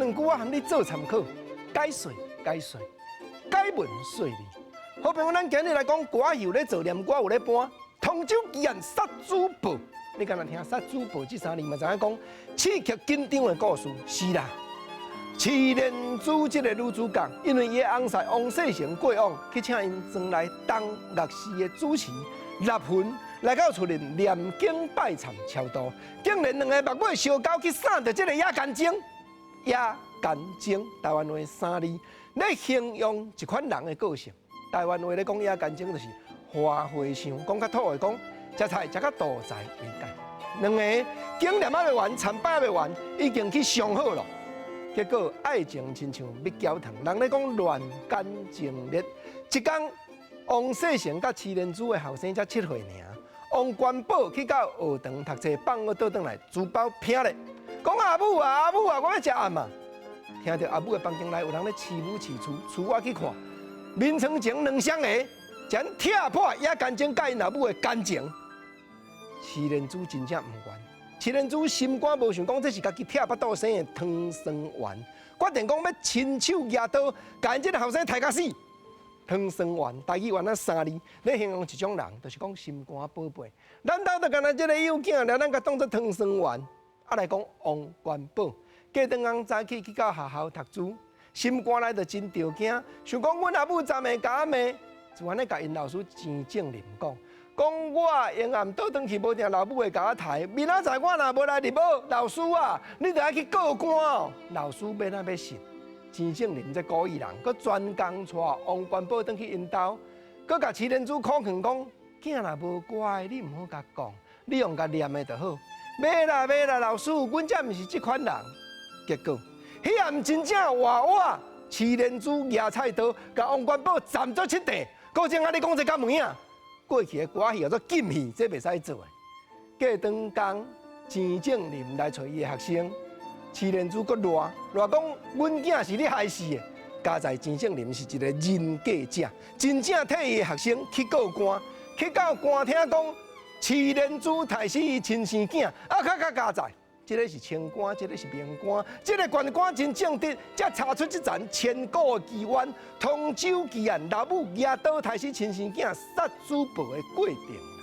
两句啊，含你做参考，解说、解说、解文说理。好朋友，咱今日来讲歌有咧做，念歌有咧搬。通州奇案杀猪报，你敢若听杀猪报这3字，嘛知影讲刺激紧张的故事？是啦。七莲珠这个女主角，因为伊的翁婿王世成过往，去请因庄来当乐师的主持，立魂来到厝里念经拜忏超度，竟然2个目尾相交去杀着这个野干精。野干精，台湾话3字，咧形容一款人的个性。台湾话咧讲野干精就是花花相，讲较土的讲，食菜食较大财为介。2个经念还未完，参拜还未完，已经去上好了。结果爱情亲像蜜胶糖，人咧讲乱干情烈。一天，王世成甲七莲珠的后生才7岁尔，王元宝去到学堂读册，放学倒转来，书包拼咧，讲阿母啊阿母啊，我要食暗啊！听到阿母的房间内有人咧饲母饲厝，厝我去看，面床前2双鞋，将踢破野干精甲因阿母的感情。七莲珠真正唔愿。七莲珠心肝无想讲，这是家己拆腹肚生的汤生丸，决定讲要亲手拿刀，把因这个后生杀甲死。汤生丸，台语原来3字，咧形容一种人，就是讲心肝宝贝。咱兜就干那这个幼囝，了咱甲当作汤生丸。啊来讲王元宝，过顿红早起去到学校读书，心肝内就真着惊，想讲阮阿母昨暝甲我骂，就安尼甲因老师郑正林讲。讲我阴暗倒转去，无定老母会甲我抬。明仔载我若无来入补，老师啊，你着爱去告官哦。老师要哪要信？郑正林这故意人，佮专工带王元宝转去因兜，佮甲七莲珠苦劝讲：囝若无乖，你唔好甲讲，你用甲念的就好。袂啦袂啦，老师，阮才毋是这款人。结果，迄暗真正活活，七莲珠拿菜刀，甲王元宝斩作7地。高正啊，你讲这敢有影？过去的歌戏叫做禁戏，这袂使做的。过顿工，郑正林来找伊的学生，七莲珠搁赖讲，阮囝是你害死的。加在郑正林是一个人格者，真正替伊的学生去告官，去到官厅讲七莲珠杀死伊亲生囝，啊，较加在。这个是清官，这个是民官，这个县官真正直，才查出这桩千古奇冤，通州奇案，老母拿刀杀死亲生囝，杀猪报的过程。